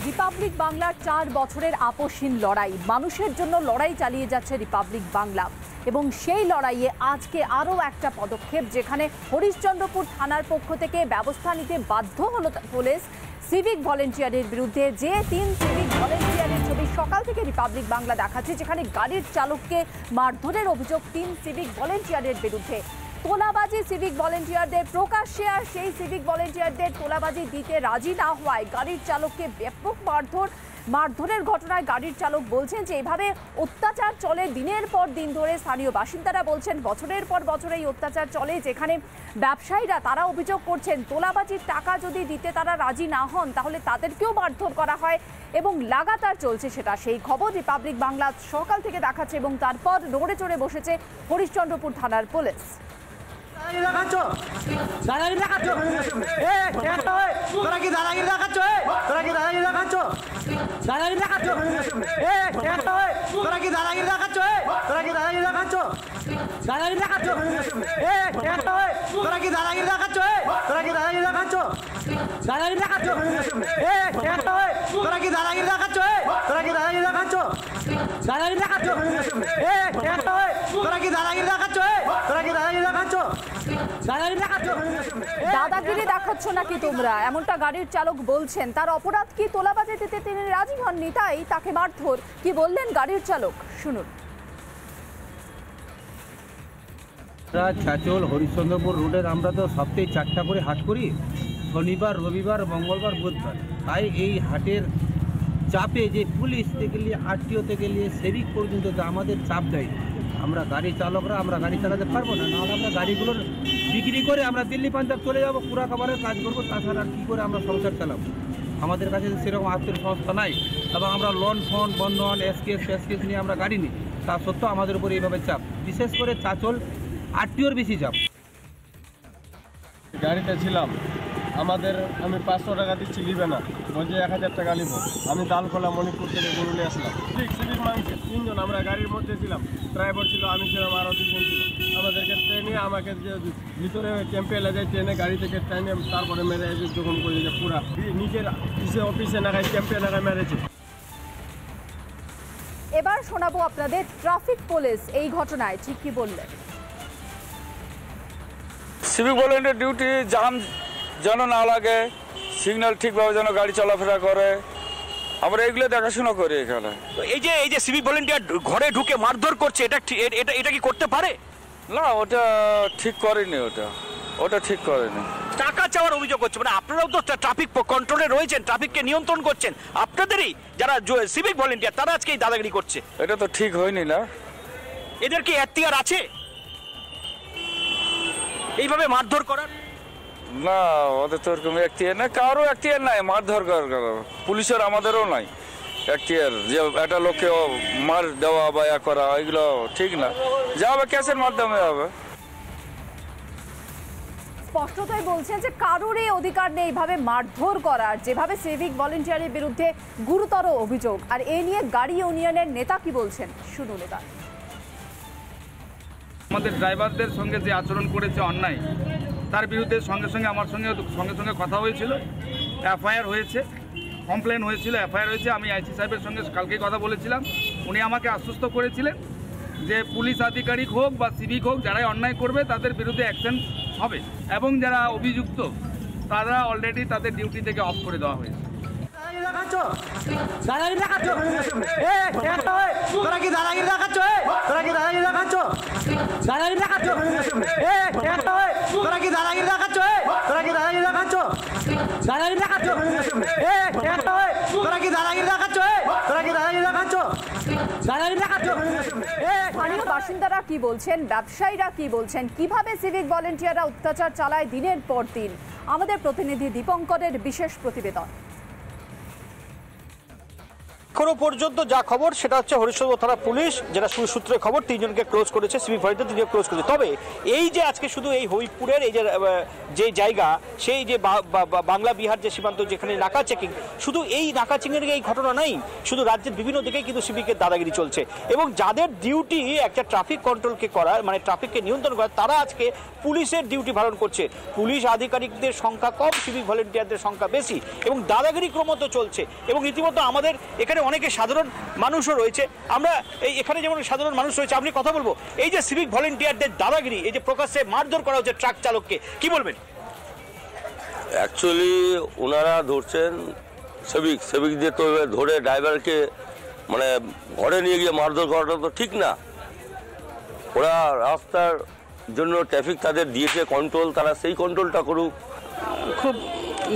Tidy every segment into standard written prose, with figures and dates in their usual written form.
Republic বাংলার 4 বছরের আপোষহীন লড়াই, মানুষের জন্য লড়াই চালিয়ে যাচ্ছে রিপাবলিক বাংলা এবং সেই লড়াইয়ে আজকে আরও একটা পদক্ষেপ, যেখানে হরিশ্চন্দ্রপুর থানার পক্ষ থেকে ব্যবস্থা নিতে বাধ্য হলো পুলিশ সিভিক ভলেন্টিয়ারের বিরুদ্ধে। যে 3 সিভিক ভলেন্টিয়ারের ছবি সকাল থেকে রিপাবলিক বাংলা দেখাচ্ছে, যেখানে গাড়ির চালককে মারধরের অভিযোগ 3 সিভিক ভলেন্টিয়ারের বিরুদ্ধে। তোলাবাজি সিভিক ভলেন্টিয়ারদের প্রকাশ্যে, আর সেই সিভিক ভলেন্টিয়ারদের তোলাবাজি দিতে রাজি না হওয়ায় গাড়ির চালককে ব্যাপক মারধরের ঘটনায় গাড়ির চালক বলছেন যে এভাবে অত্যাচার চলে দিনের পর দিন ধরে। স্থানীয় বাসিন্দারা বলছেন বছরের পর বছর এই অত্যাচার চলে, যেখানে ব্যবসায়ীরা তারা অভিযোগ করছেন তোলাবাজির টাকা যদি দিতে তারা রাজি না হন তাহলে তাদেরকেও মারধর করা হয় এবং লাগাতার চলছে সেটা। সেই খবর রিপাবলিক বাংলা সকাল থেকে দেখাচ্ছে এবং তারপর নড়ে চড়ে বসেছে হরিশ্চন্দ্রপুর থানার পুলিশ। দাদাগিরি দেখাচ্ছ নাকি তোমরা, এমনটা গাড়ির চালক বলছেন। তার অপরাধ কি? তোলাবাজি দিতে তিনি রাজি হননি, তাই তাকে মারধর। কি বললেন গাড়ির চালক, শুনুন। চাচল হরিশ্চন্দ্রপুর রোডের আমরা তো সপ্তাহে 4টা করে হাট করি, শনিবার, রবিবার, মঙ্গলবার, বুধবার। তাই এই হাটের চাপে যে পুলিশ থেকে নিয়ে আরটিও থেকে নিয়ে সেভিক পর্যন্ত আমাদের চাপ দেয়, আমরা গাড়ি চালকরা আমরা গাড়ি চালাতে পারবো না। নাহলে আমরা গাড়িগুলোর বিক্রি করে আমরা দিল্লি পাঞ্জাব চলে যাবো, পুরা খাবারের কাজ করবো। তাছাড়া কী করে আমরা সংসার চালাবো? আমাদের কাছে সেরকম আর্থিক সংস্থা নাই এবং আমরা লোন ফোন বন্ধন এসকেস নিয়ে আমরা গাড়ি নিই। তা সত্ত্বেও আমাদের উপর এইভাবে চাপ, বিশেষ করে চাচল আরটিওর বেশি চাপ। গাড়িতে ছিলাম, আমি 500 টাকা দিচ্ছি, নিবে না, বলছে 1000 টাকা নিব। আমি দালখোলা মণিপুর থেকে গরু নিয়ে আসলাম। সিভিক মানুষ 3 জন আমরা গাড়ির মধ্যে ছিলাম, ড্রাইভার ছিল, আমি ছিলাম, আরও 2 জন ছিল। আমাদেরকে ট্রেনে আমাকে যে ভিতরে ক্যাম্পে এলে যায়, ট্রেনে গাড়ি থেকে ট্রেনে তারপরে মেরে যখন করে যে পুরা নিজের অফিসে নাগায় ক্যাম্পে নাগায় মেরেছে। এবার শোনাবো আপনাদের ট্রাফিক পুলিশ এই ঘটনায় ঠিক কি বললেন। সিভিক ভলেন্টিয়ার ডিউটি জাম যেন না লাগে, সিগন্যাল ঠিকভাবে যেন গাড়ি চলাফেরা করে, আমরা এগুলো দেখাশোনা করি এখানে। এই যে সিভিক ভলেন্টিয়ার ঘরে ঢুকে মারধর করছে, এটা কি করতে পারে? না, ওটা ঠিক করেনি, ওটা ঠিক করেনি। টাকা চাওয়ার অভিযোগ হচ্ছে, মানে আপনারাও তো ট্রাফিক কন্ট্রোলে রয়েছেন, ট্রাফিককে নিয়ন্ত্রণ করছেন, আপনাদেরই যারা সিভিক ভলেন্টিয়ার তারা আজকে এই দাদাগিরি করছে। এটা তো ঠিক হয়নি না। এদের কি এখতিয়ার আছে এইভাবে মারধর করার? না, ওদের তো এরকম এখতিয়ার নাই, কারো এখতিয়ার নাই মারধর করার। পুলিশের আমাদেরও নাই এখতিয়ার যে একটা লোককে মার দেওয়া বা করা, এগুলো ঠিক না। যা হবে কেসের মাধ্যমে হবে। স্পষ্টতই বলছেন যে কারোর এই অধিকার নেই এইভাবে মারধর করার, যেভাবে সিভিক ভলেন্টিয়ারের বিরুদ্ধে গুরুতর অভিযোগ। আর এ নিয়ে গাড়ি ইউনিয়নের নেতা কি বলছেন, শুনুন। নেতা আমাদের ড্রাইভারদের সঙ্গে যে আচরণ করেছে অন্যায়, তার বিরুদ্ধে সঙ্গে সঙ্গে আমার সঙ্গে কথা হয়েছিল, এফআইআর হয়েছে, কমপ্লেন হয়েছিল, এফআইআর হয়েছে। আমি আইসি সাহেবের সঙ্গে কালকেই কথা বলেছিলাম, উনি আমাকে আশ্বস্ত করেছিলেন যে পুলিশ আধিকারিক হোক বা সিভিক হোক, যারাই অন্যায় করবে তাদের বিরুদ্ধে অ্যাকশন হবে এবং যারা অভিযুক্ত তারা অলরেডি তাদের ডিউটি থেকে অফ করে দেওয়া হয়েছে। স্থানীয় বাসিন্দারা কি বলছেন, ব্যবসায়ীরা কি বলছেন, কিভাবে সিভিক ভলেন্টিয়াররা অত্যাচার চালায় দিনের পর দিন, আমাদের প্রতিনিধি দীপঙ্করের বিশেষ প্রতিবেদন। এখনো পর্যন্ত যা খবর সেটা হচ্ছে হরিশ্চন্দ্র থানা পুলিশ যেটা সূত্রে খবর 3 জনকে ক্লোজ করেছে, সিভিক ভলেন্টিয়ার 3 জনকে ক্লোজ করেছে। তবে এই যে আজকে শুধু এই হরিপুরের এই যে জায়গা, সেই যে বাংলা বিহার যে সীমান্ত যেখানে নাকা চেকিং, শুধু এই নাকা চেকিং এর এই ঘটনা নাই, শুধু রাজ্যের বিভিন্ন দিকেই কিন্তু সিভিকের দাদাগিরি চলছে এবং যাদের ডিউটি একটা ট্রাফিক কন্ট্রোলকে করা, মানে ট্রাফিককে নিয়ন্ত্রণ করা, তারা আজকে পুলিশের ডিউটি পালন করছে। পুলিশ আধিকারিকদের সংখ্যা কম, সিভিক ভলেন্টিয়ারদের সংখ্যা বেশি এবং দাদাগিরি ক্রমত চলছে। এবং রীতিমতো আমাদের এখানে অনেকে সাধারণ মানুষও রয়েছে, আমরা এখানে যেমন সাধারণ মানুষ রয়েছে, আপনি কথা বলবো এই যে সিভিক ভলেন্টিয়ারদের দাদাগিরি, এই যে প্রকাশ্যে মারধর করা হচ্ছে ট্রাক চালককে, কি বলবেন? অ্যাকচুয়ালি ওনারা ধরছেন সেবিকদের, তো ধরে ড্রাইভারকে মানে ঘরে নিয়ে গিয়ে মারধর করাটা তো ঠিক না। ওরা রাস্তার জন্য ট্রাফিক তাদের দিয়েছে কন্ট্রোল, তারা সেই কন্ট্রোলটা করুক। খুব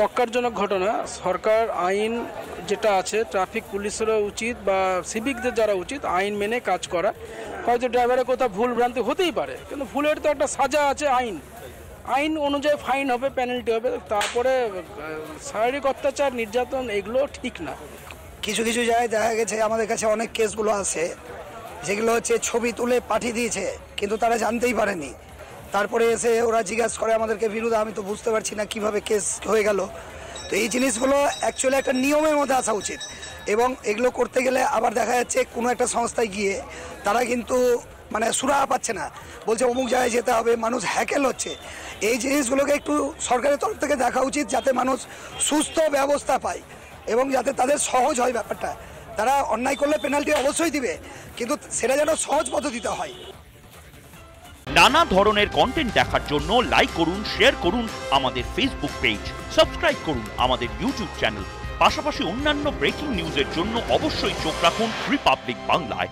নক্কারজনক ঘটনা। সরকার আইন যেটা আছে, ট্রাফিক পুলিশেরও উচিত বা সিভিকদের যারা উচিত আইন মেনে কাজ করা। হয়তো ড্রাইভারের কোথাও ভুল ভ্রান্তি হতেই পারে, কিন্তু ভুলের তো একটা সাজা আছে, আইন অনুযায়ী ফাইন হবে, পেনাল্টি হবে। তারপরে শারীরিক অত্যাচার, নির্যাতন এগুলো ঠিক না। কিছু কিছু জায়গায় দেখা গেছে, আমাদের কাছে অনেক কেসগুলো আছে যেগুলো হচ্ছে ছবি তুলে পাঠিয়ে দিয়েছে কিন্তু তারা জানতেই পারেনি, তারপরে এসে ওরা জিজ্ঞাসা করে আমাদেরকে বিরুদ্ধে, আমি তো বুঝতে পারছি না কিভাবে কেস হয়ে গেল। তো এই জিনিসগুলো অ্যাকচুয়ালি একটা নিয়মের মধ্যে আসা উচিত এবং এগুলো করতে গেলে আবার দেখা যাচ্ছে কোনো একটা সংস্থায় গিয়ে তারা কিন্তু মানে সুরাহা পাচ্ছে না, বলছে অমুক জায়গায় যেতে হবে, মানুষ হ্যাকেল হচ্ছে। এই জিনিসগুলোকে একটু সরকারের তরফ থেকে দেখা উচিত যাতে মানুষ সুস্থ ব্যবস্থা পায় এবং যাতে তাদের সহজ হয় ব্যাপারটা। তারা অন্যায় করলে পেনাল্টি অবশ্যই দিবে, কিন্তু সেটা যেন সহজ পদ্ধতিতে হয়। নানা ধরনের কন্টেন্ট দেখার জন্য লাইক করুন, শেয়ার করুন আমাদের ফেসবুক পেজ, সাবস্ক্রাইব করুন আমাদের ইউটিউব চ্যানেল। পাশাপাশি অন্যান্য ব্রেকিং নিউজের জন্য অবশ্যই চোখ রাখুন রিপাবলিক বাংলায়।